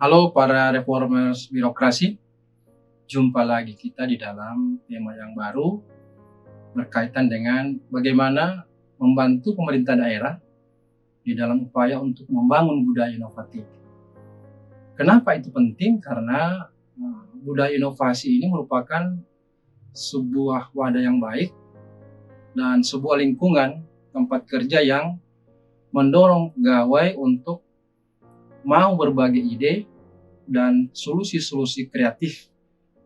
Halo para reformers birokrasi, jumpa lagi kita di dalam tema yang baru berkaitan dengan bagaimana membantu pemerintah daerah di dalam upaya untuk membangun budaya inovatif. Kenapa itu penting? Karena budaya inovasi ini merupakan sebuah wadah yang baik dan sebuah lingkungan tempat kerja yang mendorong pegawai untuk mau berbagi ide dan solusi-solusi kreatif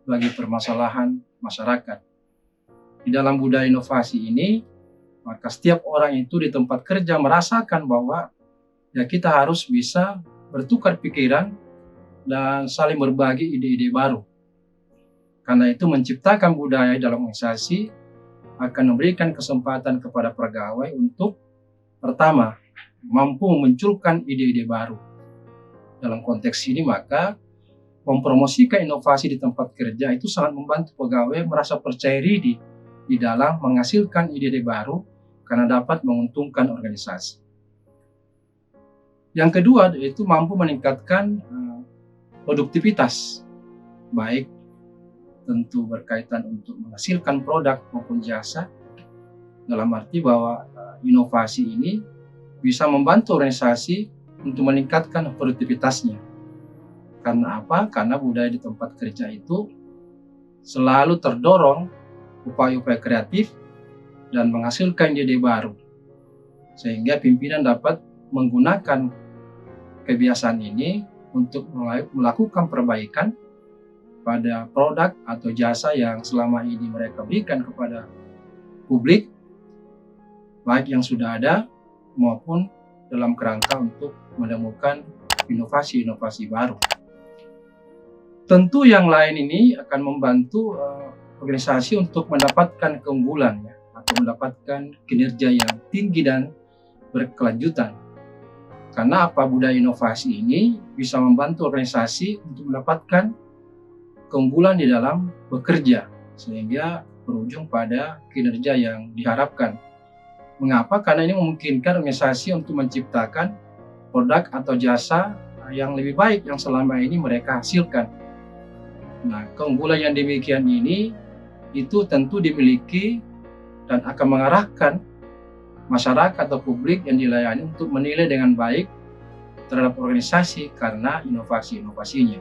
bagi permasalahan masyarakat. Di dalam budaya inovasi ini, maka setiap orang itu di tempat kerja merasakan bahwa ya kita harus bisa bertukar pikiran dan saling berbagi ide-ide baru. Karena itu menciptakan budaya dalam organisasi akan memberikan kesempatan kepada pegawai untuk pertama, mampu memunculkan ide-ide baru. Dalam konteks ini maka mempromosikan inovasi di tempat kerja itu sangat membantu pegawai merasa percaya diri di dalam menghasilkan ide-ide baru karena dapat menguntungkan organisasi. Yang kedua yaitu mampu meningkatkan produktivitas, baik tentu berkaitan untuk menghasilkan produk maupun jasa, dalam arti bahwa inovasi ini bisa membantu organisasi untuk meningkatkan produktivitasnya. Karena apa? Karena budaya di tempat kerja itu selalu terdorong upaya-upaya kreatif dan menghasilkan ide baru. Sehingga pimpinan dapat menggunakan kebiasaan ini untuk melakukan perbaikan pada produk atau jasa yang selama ini mereka berikan kepada publik, baik yang sudah ada maupun dalam kerangka untuk menemukan inovasi-inovasi baru. Tentu yang lain ini akan membantu organisasi untuk mendapatkan keunggulan atau mendapatkan kinerja yang tinggi dan berkelanjutan. Karena apa? Budaya inovasi ini bisa membantu organisasi untuk mendapatkan keunggulan di dalam bekerja sehingga berujung pada kinerja yang diharapkan. Mengapa? Karena ini memungkinkan organisasi untuk menciptakan produk atau jasa yang lebih baik yang selama ini mereka hasilkan. Nah, keunggulan yang demikian ini itu tentu dimiliki dan akan mengarahkan masyarakat atau publik yang dilayani untuk menilai dengan baik terhadap organisasi karena inovasi-inovasinya.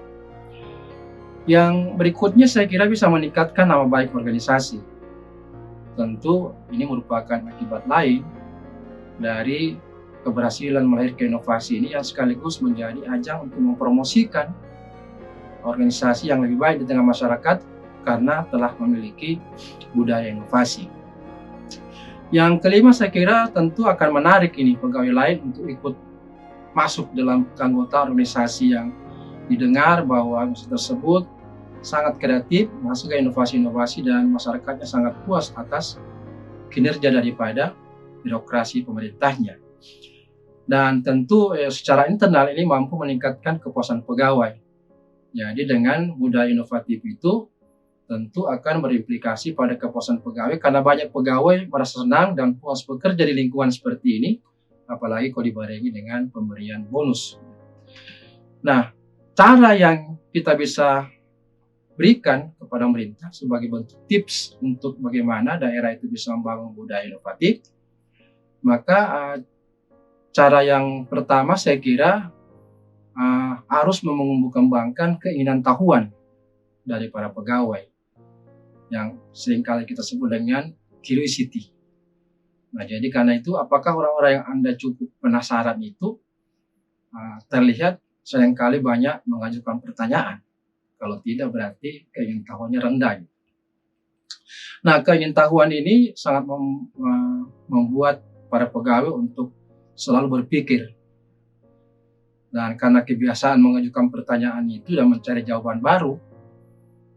Yang berikutnya saya kira bisa meningkatkan nama baik organisasi. Tentu ini merupakan akibat lain dari keberhasilan melahirkan inovasi ini yang sekaligus menjadi ajang untuk mempromosikan organisasi yang lebih baik di tengah masyarakat karena telah memiliki budaya inovasi. Yang kelima saya kira tentu akan menarik ini pegawai lain untuk ikut masuk dalam anggota organisasi yang didengar bahwa organisasi tersebut sangat kreatif, menghasilkan inovasi-inovasi dan masyarakatnya sangat puas atas kinerja daripada birokrasi pemerintahnya. Dan tentu secara internal ini mampu meningkatkan kepuasan pegawai. Jadi dengan budaya inovatif itu tentu akan berimplikasi pada kepuasan pegawai karena banyak pegawai merasa senang dan puas bekerja di lingkungan seperti ini, apalagi kalau dibarengi dengan pemberian bonus. Nah, cara yang kita bisa berikan kepada pemerintah sebagai bentuk tips untuk bagaimana daerah itu bisa membangun budaya inovatif, maka cara yang pertama saya kira harus mengembangkan keinginan tahuan dari para pegawai yang seringkali kita sebut dengan curiosity. Nah, jadi karena itu apakah orang-orang yang Anda cukup penasaran itu terlihat seringkali banyak mengajukan pertanyaan. Kalau tidak berarti keingintahuannya rendah. Nah, keingintahuan ini sangat membuat para pegawai untuk selalu berpikir. Dan karena kebiasaan mengajukan pertanyaan itu dan mencari jawaban baru,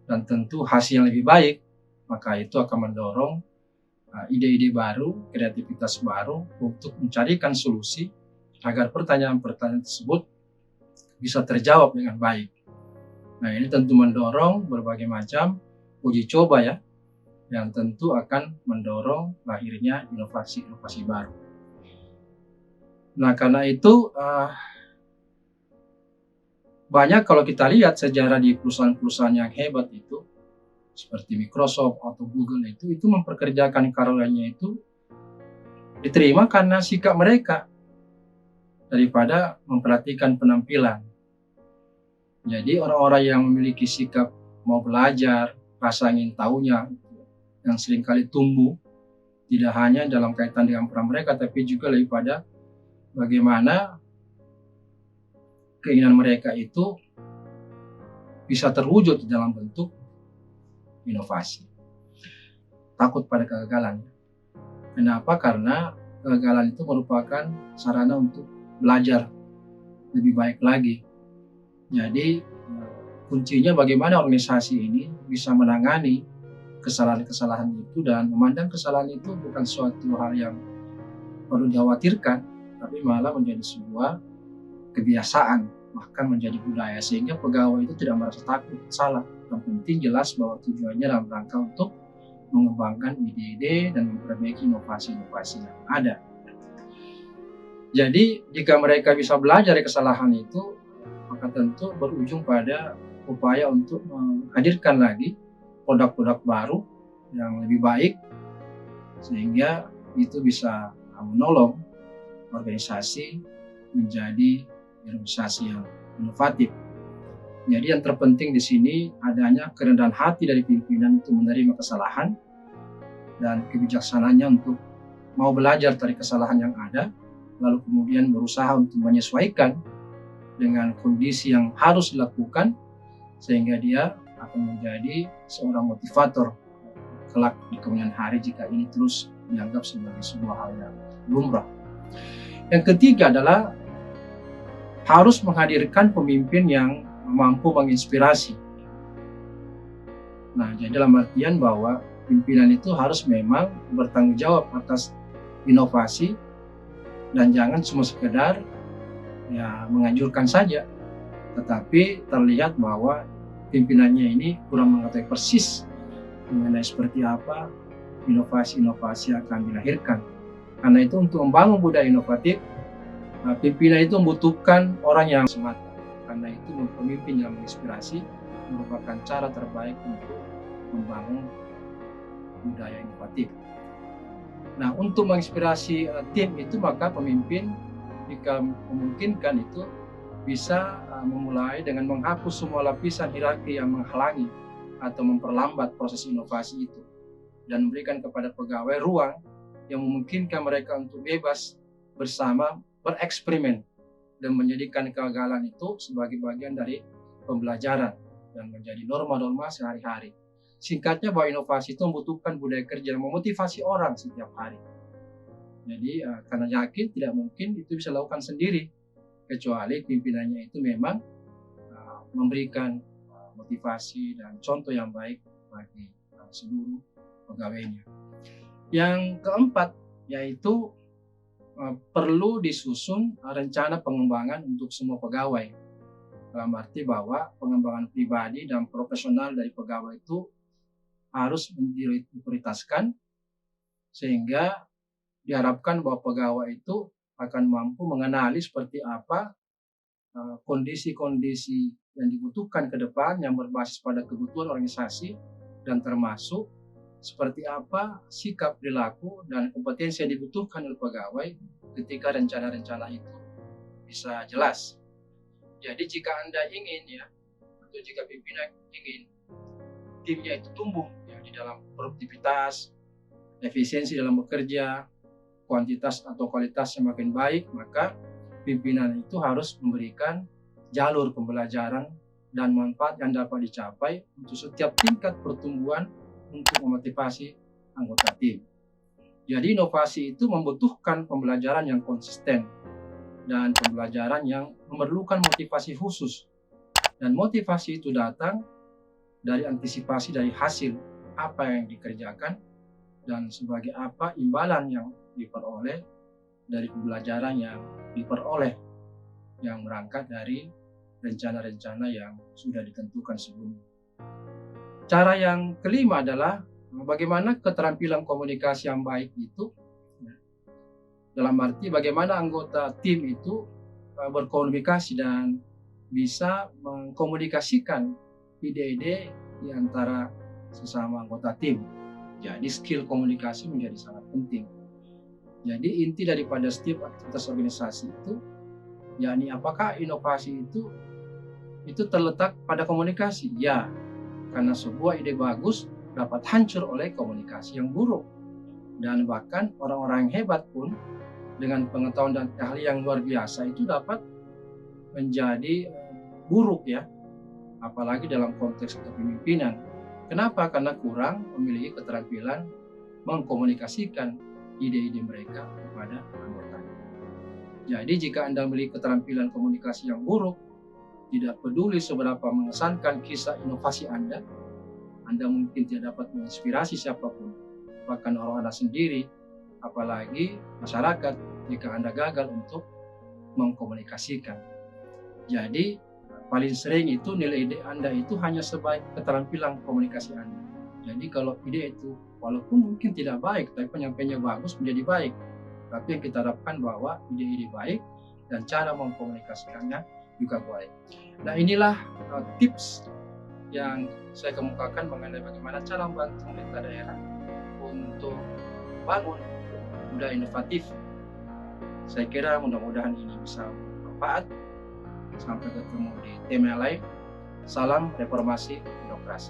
dan tentu hasil yang lebih baik, maka itu akan mendorong ide-ide baru, kreativitas baru untuk mencarikan solusi agar pertanyaan-pertanyaan tersebut bisa terjawab dengan baik. Nah, ini tentu mendorong berbagai macam uji coba yang tentu akan mendorong lahirnya inovasi-inovasi baru. Nah, karena itu banyak kalau kita lihat sejarah di perusahaan-perusahaan yang hebat itu, seperti Microsoft atau Google itu memperkerjakan karyawannya itu diterima karena sikap mereka daripada memperhatikan penampilan. Jadi orang-orang yang memiliki sikap mau belajar, rasa ingin tahunya, yang seringkali tumbuh tidak hanya dalam kaitan dengan peran mereka, tapi juga lebih pada bagaimana keinginan mereka itu bisa terwujud dalam bentuk inovasi. Takut pada kegagalan. Kenapa? Karena kegagalan itu merupakan sarana untuk belajar lebih baik lagi. Jadi kuncinya bagaimana organisasi ini bisa menangani kesalahan-kesalahan itu dan memandang kesalahan itu bukan suatu hal yang perlu dikhawatirkan, tapi malah menjadi sebuah kebiasaan, bahkan menjadi budaya, sehingga pegawai itu tidak merasa takut salah. Yang penting jelas bahwa tujuannya dalam rangka untuk mengembangkan ide-ide dan memperbaiki inovasi-inovasi yang ada. Jadi jika mereka bisa belajar dari kesalahan itu, maka tentu berujung pada upaya untuk menghadirkan lagi produk-produk baru yang lebih baik, sehingga itu bisa menolong organisasi menjadi organisasi yang inovatif. Jadi yang terpenting di sini adanya kerendahan hati dari pimpinan untuk menerima kesalahan dan kebijaksanaannya untuk mau belajar dari kesalahan yang ada, lalu kemudian berusaha untuk menyesuaikan dengan kondisi yang harus dilakukan, sehingga dia akan menjadi seorang motivator kelak di kemudian hari jika ini terus dianggap sebagai sebuah hal yang lumrah. Yang ketiga adalah harus menghadirkan pemimpin yang mampu menginspirasi. Nah, jadi dalam artian bahwa pimpinan itu harus memang bertanggung jawab atas inovasi dan jangan cuma sekedar menganjurkan saja, tetapi terlihat bahwa pimpinannya ini kurang mengetahui persis mengenai seperti apa inovasi-inovasi yang akan dilahirkan. Karena itu untuk membangun budaya inovatif, pimpinan itu membutuhkan orang yang semata. Karena itu pemimpin yang menginspirasi merupakan cara terbaik untuk membangun budaya inovatif. Nah, untuk menginspirasi tim itu, maka pemimpin jika memungkinkan itu bisa memulai dengan menghapus semua lapisan hierarki yang menghalangi atau memperlambat proses inovasi itu dan memberikan kepada pegawai ruang yang memungkinkan mereka untuk bebas bersama bereksperimen dan menjadikan kegagalan itu sebagai bagian dari pembelajaran dan menjadi norma-norma sehari-hari. Singkatnya bahwa inovasi itu membutuhkan budaya kerja yang memotivasi orang setiap hari. Jadi karena yakin tidak mungkin itu bisa dilakukan sendiri, kecuali pimpinannya itu memang memberikan motivasi dan contoh yang baik bagi seluruh pegawainya. Yang keempat yaitu perlu disusun rencana pengembangan untuk semua pegawai. Dalam arti bahwa pengembangan pribadi dan profesional dari pegawai itu harus diprioritaskan, sehingga diharapkan bahwa pegawai itu akan mampu mengenali seperti apa kondisi-kondisi yang dibutuhkan ke depan yang berbasis pada kebutuhan organisasi, dan termasuk seperti apa sikap, perilaku, dan kompetensi yang dibutuhkan oleh pegawai ketika rencana-rencana itu bisa jelas. Jadi jika Anda ingin atau jika pimpinan ingin timnya itu tumbuh di dalam produktivitas, efisiensi dalam bekerja, kuantitas atau kualitas yang makin baik, maka pimpinan itu harus memberikan jalur pembelajaran dan manfaat yang dapat dicapai untuk setiap tingkat pertumbuhan untuk memotivasi anggota tim. Jadi inovasi itu membutuhkan pembelajaran yang konsisten dan pembelajaran yang memerlukan motivasi khusus. Dan motivasi itu datang dari antisipasi dari hasil apa yang dikerjakan dan sebagai apa imbalan yang diperoleh dari pembelajaran yang diperoleh yang berangkat dari rencana-rencana yang sudah ditentukan sebelumnya. Cara yang kelima adalah bagaimana keterampilan komunikasi yang baik itu, dalam arti bagaimana anggota tim itu berkomunikasi dan bisa mengkomunikasikan ide-ide di antara sesama anggota tim. Jadi skill komunikasi menjadi sangat penting. Jadi inti daripada setiap aktivitas organisasi itu, yakni apakah inovasi itu terletak pada komunikasi? Ya, karena sebuah ide bagus dapat hancur oleh komunikasi yang buruk. Dan bahkan orang-orang yang hebat pun dengan pengetahuan dan keahlian yang luar biasa itu dapat menjadi buruk ya, apalagi dalam konteks kepemimpinan. Kenapa? Karena kurang memiliki keterampilan mengkomunikasikan ide-ide mereka kepada anggotanya. Jadi jika Anda memiliki keterampilan komunikasi yang buruk, tidak peduli seberapa mengesankan kisah inovasi Anda mungkin tidak dapat menginspirasi siapapun, bahkan orang Anda sendiri, apalagi masyarakat, jika Anda gagal untuk mengkomunikasikan. Jadi paling sering itu nilai ide Anda itu hanya sebaik keterampilan komunikasi Anda. Jadi kalau ide itu walaupun mungkin tidak baik, tapi penyampaiannya bagus menjadi baik. Tapi yang kita harapkan bahwa ide-ide baik dan cara mengkomunikasikannya juga baik. Nah inilah tips yang saya kemukakan mengenai bagaimana cara membantu pemerintah daerah untuk bangun budaya inovatif. Saya kira mudah-mudahan ini bisa bermanfaat. Sampai ketemu di tema lain. Salam reformasi birokrasi.